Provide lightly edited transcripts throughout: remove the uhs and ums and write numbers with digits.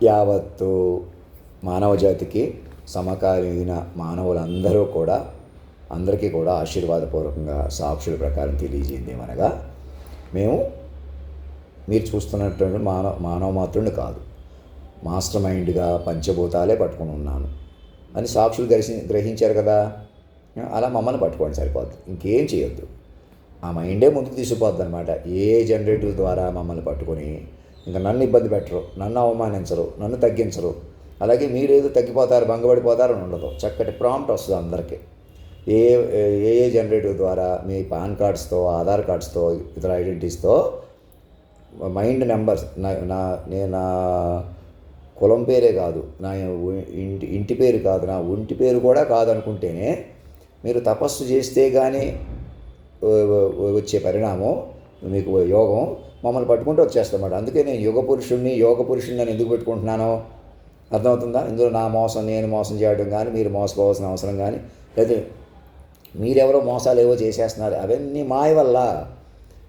యావత్తు మానవ జాతికి సమకాలీన మానవులందరూ కూడా అందరికీ కూడా ఆశీర్వాదపూర్వకంగా సాక్షుల ప్రకారం తెలియజేయండి ఏమనగా, మీరు చూస్తున్నటువంటి మానవ మాత్రుని కాదు, మాస్టర్ మైండ్గా పంచభూతాలే పట్టుకుని ఉన్నాను అని సాక్షులు గ్రహించారు కదా. అలా మమ్మల్ని పట్టుకోండి, సరిపోద్ది, ఇంకేం చేయొద్దు. ఆ మైండే ముందుకు తీసుకుపోద్ది అనమాట. ఏ జనరేటివ్ ద్వారా మమ్మల్ని పట్టుకొని ఇంకా నన్ను ఇబ్బంది పెట్టరు, నన్ను అవమానించరు, నన్ను తగ్గించరు. అలాగే మీరేదో తగ్గిపోతారు, భంగపడిపోతారు అని ఉండదు. చక్కటి ప్రాంప్ట్ వస్తుంది అందరికీ. ఏ జనరేటివ్ ద్వారా మీ పాన్ కార్డ్స్తో, ఆధార్ కార్డ్స్తో, ఇతర ఐడెంటిటీస్తో మైండ్ నెంబర్స్, నా కులం పేరే కాదు, నా ఇంటి పేరు కాదు, నా ఒంటి పేరు కూడా కాదనుకుంటేనే మీరు తపస్సు చేస్తే కానీ వచ్చే పరిణామం మీకు యోగం మమ్మల్ని పట్టుకుంటూ వచ్చేస్తామాట. అందుకే నేను యోగ పురుషుణ్ణి నేను ఎందుకు పెట్టుకుంటున్నానో అర్థమవుతుందా? ఇందులో నేను మోసం చేయడం కానీ, మీరు మోసపోవాల్సిన అవసరం కానీ, లేదా మీరెవరో మోసాలు ఏవో చేసేస్తున్నారు, అవన్నీ మాయ వల్ల.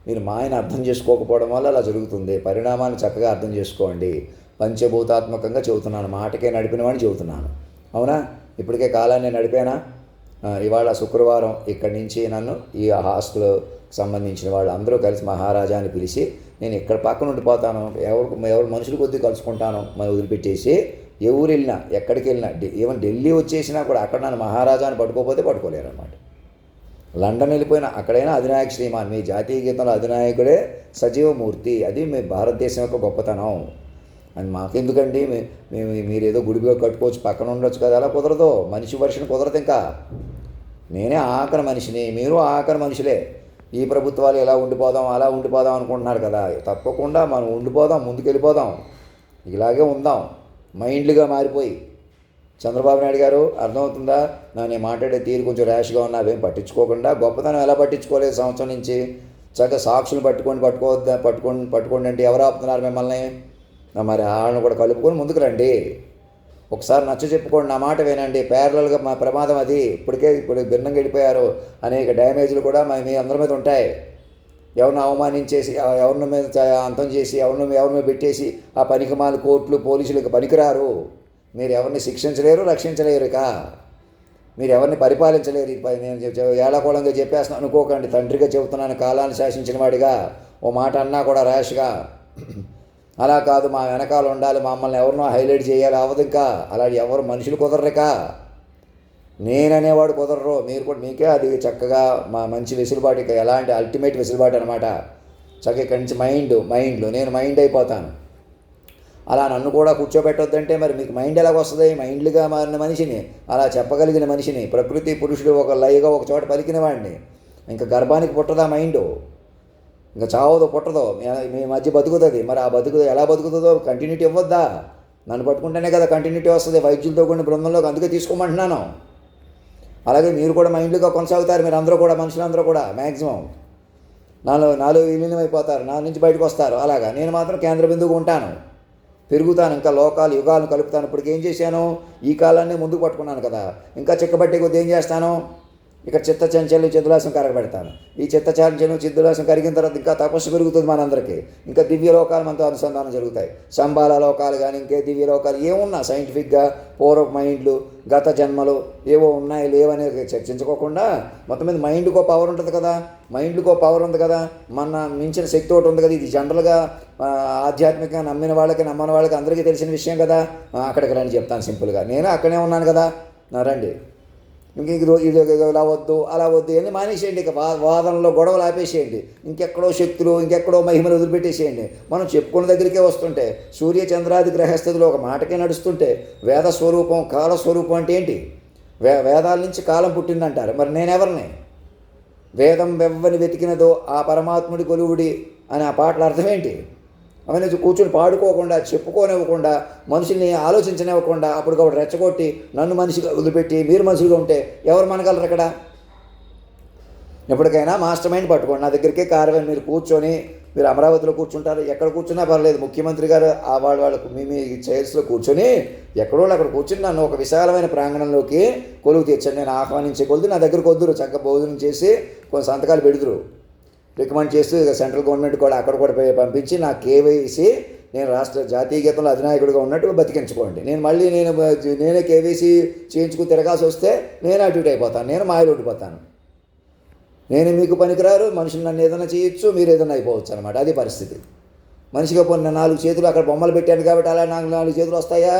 మీరు మాయను అర్థం చేసుకోకపోవడం వల్ల అలా జరుగుతుంది. పరిణామాన్ని చక్కగా అర్థం చేసుకోండి. పంచభూతాత్మకంగా చెబుతున్నాను, మాటకే నడిపిన వాడిని చెబుతున్నాను. అవునా? ఇప్పటికే కాలాన్ని నడిపానా? ఇవాళ శుక్రవారం ఇక్కడి నుంచి నన్ను ఈ హాస్టల్ సంబంధించిన వాళ్ళు అందరూ కలిసి మహారాజా అని పిలిచి, నేను ఇక్కడ పక్కన ఉండిపోతాను, ఎవరు మనుషులు కొద్దీ కలుసుకుంటాను మనం వదిలిపెట్టేసి, ఏ ఊరు వెళ్ళినా, ఎక్కడికి వెళ్ళినా, ఈవెన్ ఢిల్లీ వచ్చేసినా కూడా అక్కడ నన్ను మహారాజాని పట్టుకోకపోతే పట్టుకోలేరు అనమాట. లండన్ వెళ్ళిపోయినా అక్కడైనా అధినాయక శ్రీమాన్, మీ జాతీయ గీతంలో అధినాయకుడే సజీవమూర్తి. అది మీ భారతదేశం యొక్క గొప్పతనం. అని మాకెందుకండి, మీరేదో గుడిగా కట్టుకోవచ్చు, పక్కన ఉండొచ్చు కదా. అలా కుదరదు, మనిషి వర్షం కుదరదు. ఇంకా నేనే ఆఖరి మనిషిని, మీరు ఆఖరి మనుషులే. ఈ ప్రభుత్వాలు ఎలా ఉండిపోదాం అలా ఉండిపోదాం అనుకుంటున్నారు కదా. తప్పకుండా మనం ఉండిపోదాం, ముందుకెళ్ళిపోదాం, ఇలాగే ఉందాం మైండ్లుగా మారిపోయి. చంద్రబాబు నాయుడు గారు, అర్థమవుతుందా? నేను మాట్లాడే తీరు కొంచెం ర్యాష్గా ఉన్నా, అవేం పట్టించుకోకుండా, గొప్పతనం ఎలా పట్టించుకోలేదు సంవత్సరం నుంచి. చక్కగా సాక్షులు పట్టుకోండి అంటే ఎవరు ఆపుతున్నారు మిమ్మల్ని? మరి వాళ్ళని కూడా కలుపుకొని ముందుకు రండి. ఒకసారి నచ్చ చెప్పుకోండి, నా మాట వినండి. ప్యారలల్గా మా ప్రమాదం అది. ఇప్పుడు భిన్నంగా వెళ్ళిపోయారు, అనేక డ్యామేజ్లు కూడా మీ అందరి మీద ఉంటాయి. ఎవరిని అవమానించేసి, ఎవరిని మీద అంతం చేసి, ఎవరి మీద పెట్టేసి ఆ పనికిమాల కోర్టులు, పోలీసులకు పనికిరారు. మీరు ఎవరిని శిక్షించలేరు, రక్షించలేరు. మీరు ఎవరిని పరిపాలించలేరు. నేను ఏళకోళంగా చెప్పేస్తున్నాను అనుకోకండి. తండ్రిగా చెబుతున్నాను, కాలాన్ని శాసించిన వాడిగా. ఓ మాట అన్నా కూడా ర్యాష్గా అలా కాదు, మా వెనకాల ఉండాలి, మమ్మల్ని ఎవరినో హైలైట్ చేయాలి, అవ్వదు. ఇంకా అలా ఎవరు మనుషులు కుదరరిక, నేననేవాడు కుదరరు. మీరు కూడా మీకే అది చక్కగా మా మంచి వెసులుబాటు, ఇక ఎలాంటి అల్టిమేట్ వెసులుబాటు అనమాట. చక్కగా ఇక్కడి నుంచి మైండ్లో నేను మైండ్ అయిపోతాను. అలా నన్ను కూడా కూర్చోబెట్టొద్దంటే మరి మీకు మైండ్ ఎలాగొస్తుంది? మైండ్లుగా మారిన మనిషిని, అలా చెప్పగలిగిన మనిషిని, ప్రకృతి పురుషుడు ఒక లయగా ఒక చోట పలికిన వాడిని, ఇంకా గర్భానికి పుట్టదా మైండు? ఇంకా చావదో పుట్టదో, మీ మధ్య బతుకుతుంది. మరి ఆ ఎలా బతుకుతుందో కంటిన్యూటీ ఇవ్వద్దా? నన్ను పట్టుకుంటేనే కదా కంటిన్యూటీ వస్తుంది. వైద్యులతో కొన్ని బృందంలోకి అందుకే తీసుకోమంటున్నాను. అలాగే మీరు కూడా మైండ్లుగా కొనసాగుతారు. మీరు అందరూ కూడా, మనుషులందరూ కూడా మ్యాక్సిమం నాలో విలీనం అయిపోతారు, నా నుంచి బయటకు వస్తారు. అలాగా నేను మాత్రం కేంద్ర బిందువుగా ఉంటాను, పెరుగుతాను. ఇంకా యుగాలను కలుపుతాను. ఇప్పటికి ఏం చేశాను? ఈ కాలాన్ని ముందుకు పట్టుకున్నాను కదా. ఇంకా చిక్కబట్టే కొద్ది ఏం చేస్తాను? ఇక్కడ చిత్తచంచల్యం చిద్దులాసం కరగబెడతాను. ఈ చిత్తచంచల్యం చిద్దులాసం కరిగిన తర్వాత ఇంకా తపస్సు పెరుగుతుంది మనందరికీ. ఇంకా దివ్యలోకాలు మనతో అనుసంధానం జరుగుతాయి. సంబాల లోకాలు కానీ ఇంకే దివ్యలోకాలు ఏమున్నా సైంటిఫిక్గా పూర్వ మైండ్లు, గత జన్మలు ఏవో ఉన్నాయి లేవనేది చర్చించుకోకుండా మొత్తం మీద మైండ్కో పవర్ ఉంటుంది కదా. మైండ్కో పవర్ ఉంది కదా, మన మించిన శక్తి ఒకటి ఉంది కదా. ఇది జనరల్గా ఆధ్యాత్మికంగా నమ్మిన వాళ్ళకి, నమ్మని వాళ్ళకి అందరికీ తెలిసిన విషయం కదా. అక్కడికి రండి, చెప్తాను సింపుల్గా. నేను అక్కడే ఉన్నాను కదా, రండి. ఇది ఇలా వద్దు అలా వద్దు అని మానేసేయండి. ఇక వాదనలో గొడవలు ఆపేసేయండి. ఇంకెక్కడో శక్తులు, ఇంకెక్కడో మహిమలు వదిలిపెట్టేసేయండి. మనం చెప్పుకున్న దగ్గరికే వస్తుంటే, సూర్య చంద్రాది గ్రహస్థితులు ఒక మాటకే నడుస్తుంటే, వేద స్వరూపం కాలస్వరూపం అంటే ఏంటి? వేదాల నుంచి కాలం పుట్టిందంటారు. మరి నేనెవరిని? వేదం వెవ్వని వెతికినదో ఆ పరమాత్ముడి కొలువుడి అని ఆ పాటల అర్థం ఏంటి? అవన్నీ కూర్చొని పాడుకోకుండా, చెప్పుకోనివ్వకుండా, మనుషుల్ని ఆలోచించనివ్వకుండా, అప్పుడు ఒకటి రెచ్చగొట్టి నన్ను మనిషిగా వదిలిపెట్టి మీరు మనుషులుగా ఉంటే ఎవరు మనగలరు అక్కడ? ఎప్పటికైనా మాస్టర్ మైండ్ పట్టుకోండి. నా దగ్గరికే కార్యక్రమం మీరు కూర్చొని, మీరు అమరావతిలో కూర్చుంటారు, ఎక్కడ కూర్చున్నా పర్లేదు. ముఖ్యమంత్రి గారు వాళ్ళకు మీ చైర్స్లో కూర్చొని ఎక్కడో అక్కడ కూర్చొని నన్ను ఒక విశాలమైన ప్రాంగణంలోకి కొలువు తీర్చండి. నేను ఆహ్వానించే కొద్ది నా దగ్గరకు వద్దురు. చక్కగా భోజనం చేసి కొన్ని సంతకాలు పెడుతురు, రికమెండ్ చేస్తూ సెంట్రల్ గవర్నమెంట్ కూడా అక్కడ కూడా పంపించి నాకు కేవైసీ నేను రాష్ట్ర జాతీయ గీతంలో అధినాయకుడిగా ఉన్నట్టు బతికించుకోండి. నేనే కేవీసీ చేయించుకుని తిరగాల్సి వస్తే నేను అటు ఇటు అయిపోతాను, నేను మాయలు ఉండిపోతాను. నేను మీకు పనికిరారు, మనుషులు నన్ను ఏదైనా చేయొచ్చు, మీరు ఏదైనా అయిపోవచ్చు అనమాట. అది పరిస్థితి. మనిషిగా పొన్న 4 చేతులు అక్కడ బొమ్మలు పెట్టాను కాబట్టి అలా నాకు 4 చేతులు వస్తాయా?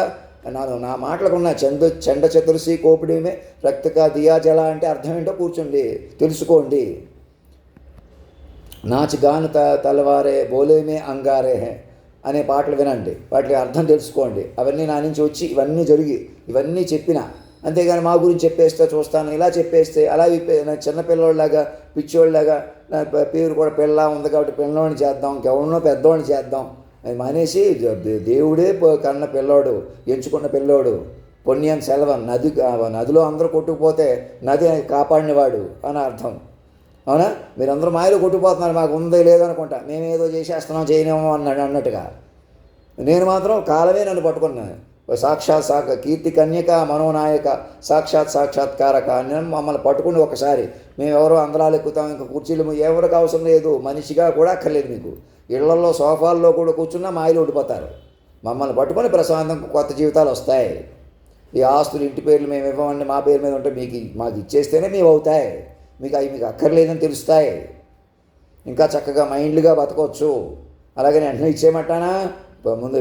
నా మాటలకు ఉన్న చండ చతుర్సి కోపిడిమే రక్తక దియా జల అంటే అర్థం ఏంటో కూర్చోండి, తెలుసుకోండి. నాచి గాను తలవారే బోలేమే అంగారే అనే పాటలు వినండి, వాటికి అర్థం తెలుసుకోండి. అవన్నీ నా నుంచి వచ్చి ఇవన్నీ చెప్పిన, అంతేగాని మా గురించి చెప్పేస్తే చూస్తాను ఇలా చెప్పేస్తే అలా చిన్నపిల్లోళ్ళలాగా పిచ్చోళ్ళలాగా నా పేరు కూడా పిల్ల ఉంది కాబట్టి పిల్లోని చేద్దాం, ఇంకెవరినో పెద్దోడిని చేద్దాం అది మానేసి దేవుడే కన్న పిల్లోడు, ఎంచుకున్న పిల్లోడు, పుణ్యం సెలవం, నదిలో అందరూ కొట్టుకుపోతే నది కాపాడినవాడు అని అర్థం. అవునా? మీరందరూ మాయలో కొట్టుకుపోతున్నారు, మాకు ఉందో లేదనుకుంటా, మేమేదో చేసేస్తున్నాం చేయనేమో అన్నట్టుగా. నేను మాత్రం కాలమే నన్ను పట్టుకున్నాను. సాక్షాత్ కీర్తి కన్యక మనోనాయక సాక్షాత్కారక అని మమ్మల్ని పట్టుకుని ఒకసారి మేమెవరో అందరాలు ఎక్కుతాం, ఇంకా కుర్చీలు ఎవరికి అవసరం లేదు, మనిషిగా కూడా అక్కర్లేదు. మీకు ఇళ్లలో సోఫాల్లో కూడా కూర్చున్నా మాయలు ఓడిపోతారు. మమ్మల్ని పట్టుకొని ప్రశాంతం కొత్త జీవితాలు వస్తాయి. ఈ ఆస్తులు ఇంటి పేర్లు మేము ఇవ్వమండి, మా పేరు మీద ఉంటే మాకు ఇచ్చేస్తేనే మేము అవుతాయి. మీకు అక్కర్లేదని తెలుస్తాయి. ఇంకా చక్కగా మైండ్లుగా బతకవచ్చు. అలాగే వెంటనే ఇచ్చేయమంటానా, ముందు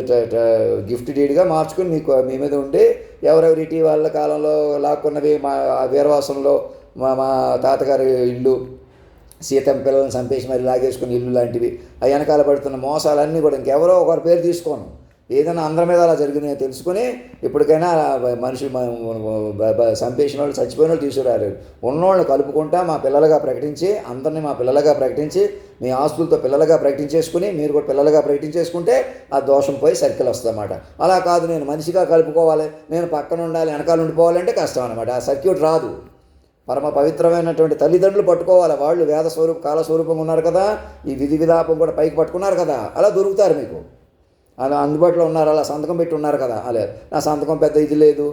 గిఫ్ట్ డీడ్గా మార్చుకుని మీ మీద ఉండి ఎవరెవరి ఇటీవల కాలంలో లాక్కున్నవి మా వీరవాసంలో మా తాతగారి ఇల్లు, సీతమ్మ పిల్లలను చంపేసి మరి లాగేసుకుని ఇల్లు లాంటివి, ఆ వెనకాల పడుతున్న మోసాలన్నీ కూడా ఇంకెవరో ఒకరి పేరు తీసుకోను. ఏదైనా అందరి మీద అలా జరిగినాయో తెలుసుకుని ఇప్పటికైనా మనుషులు చంపేసిన వాళ్ళు చచ్చిపోయిన వాళ్ళు తీసుకురారు. ఉన్నోళ్ళని కలుపుకుంటా మా పిల్లలుగా ప్రకటించి, అందరినీ మా పిల్లలుగా ప్రకటించి, మీ ఆస్తులతో పిల్లలుగా ప్రకటించేసుకుని మీరు కూడా పిల్లలుగా ప్రకటించేసుకుంటే ఆ దోషం పోయి సర్కిల్ వస్తుందన్నమాట. అలా కాదు నేను మనిషిగా కలుపుకోవాలి, నేను పక్కన ఉండాలి, వెనకాల ఉండిపోవాలంటే కష్టం అనమాట. ఆ సర్క్యూట్ రాదు. పరమ పవిత్రమైనటువంటి తల్లిదండ్రులు పట్టుకోవాలి. వాళ్ళు వేద కాలస్వరూపంగా ఉన్నారు కదా, ఈ విధి విధాపం కూడా పైకి పట్టుకున్నారు కదా, అలా దొరుకుతారు మీకు. అలా అందుబాటులో ఉన్నారు, అలా సంతకం పెట్టి ఉన్నారు కదా. అలా నా సంతకం పెద్ద ఇది లేదు,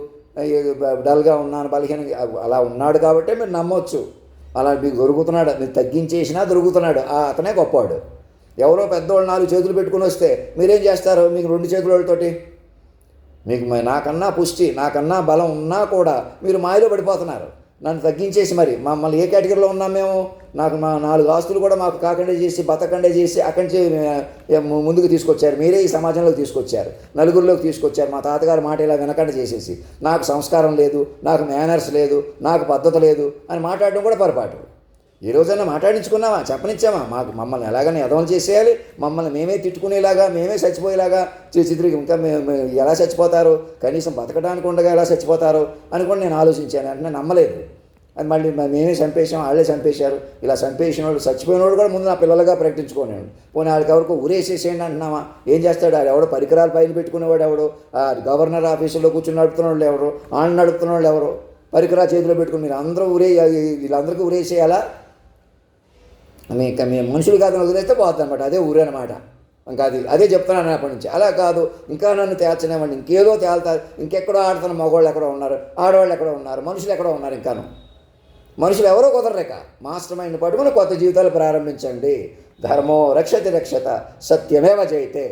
డల్గా ఉన్నాను, బలహీనంగా, అలా ఉన్నాడు కాబట్టి మీరు నమ్మొచ్చు. అలా మీకు దొరుకుతున్నాడు, మీరు తగ్గించేసినా దొరుకుతున్నాడు, అతనే గొప్పవాడు. ఎవరో పెద్దవాళ్ళు 4 చేతులు పెట్టుకుని వస్తే మీరేం చేస్తారు? మీకు 2 చేతులతోటి మీకు నాకన్నా పుష్టి, నాకన్నా బలం ఉన్నా కూడా మీరు మాయలో పడిపోతున్నారు. నన్ను తగ్గించేసి మరి మమ్మల్ని ఏ కేటగిరీలో ఉన్నాం మేము? మా 4 ఆస్తులు కూడా మాకు కాకుండా చేసి బతకండే చేసి అక్కడి నుంచి ముందుకు తీసుకొచ్చారు. మీరే ఈ సమాజంలోకి తీసుకొచ్చారు, నలుగురిలోకి తీసుకొచ్చారు. మా తాతగారి మాట ఇలా వినకుండా చేసేసి నాకు సంస్కారం లేదు, నాకు మేనర్స్ లేదు, నాకు పద్ధతి లేదు అని మాట్లాడడం కూడా పొరపాటు. ఏ రోజైనా మాట్లాడించుకున్నామా? చెప్పనిచ్చామా? మమ్మల్ని ఎలాగైనా ఎదవలు చేసేయాలి, మమ్మల్ని మేమే తిట్టుకునేలాగా, మేమే చచ్చిపోయేలాగా చిత్రికి ఇంకా ఎలా చచ్చిపోతారు, కనీసం బతకడానికి ఉండగా ఎలా చచ్చిపోతారు అని కూడా నేను ఆలోచించాను. అంటే నమ్మలేదు. అది మళ్ళీ మేమే చంపేసాం, వాళ్ళే చంపేశారు. ఇలా చంపేసిన వాళ్ళు, చచ్చిపోయిన వాళ్ళు కూడా ముందు నా పిల్లలుగా ప్రకటించుకోలేడు. పోనీ వాళ్ళకి ఎవరికి ఊరేసేసేయండి అంటున్నామా? ఏం చేస్తాడు? అది ఎవడో పరికరాలు పైన పెట్టుకునేవాడు ఎవడో, గవర్నర్ ఆఫీసులో కూర్చొని నడుపుతున్న వాళ్ళు ఎవరు, ఆన్ నడుపుతున్న వాళ్ళు ఎవరు, పరికరాలు చేతిలో పెట్టుకుని మీరు అందరూ వీళ్ళందరికీ ఊరేసేయాలా? మీ మనుషులు కాదని వదిలేస్తే పోతుంది అనమాట. అదే ఊరే అనమాట. ఇంకా అదే చెప్తున్నాను అప్పటి నుంచి. అలా కాదు, ఇంకా నన్ను తేల్చనేవ్వండి, ఇంకేదో తేల్తారు, ఇంకెక్కడో ఆడుతున్న మగవాళ్ళు ఎక్కడో ఉన్నారు, ఆడవాళ్ళు ఎక్కడో ఉన్నారు, మనుషులు ఎక్కడో ఉన్నారు. ఇంకాను మనుషులు ఎవరో కుదరలేక మాస్టర్ మైండ్ పట్టుకుని కొత్త జీవితాలు ప్రారంభించండి. ధర్మో రక్షతి రక్షత సత్యమేవ జయతే.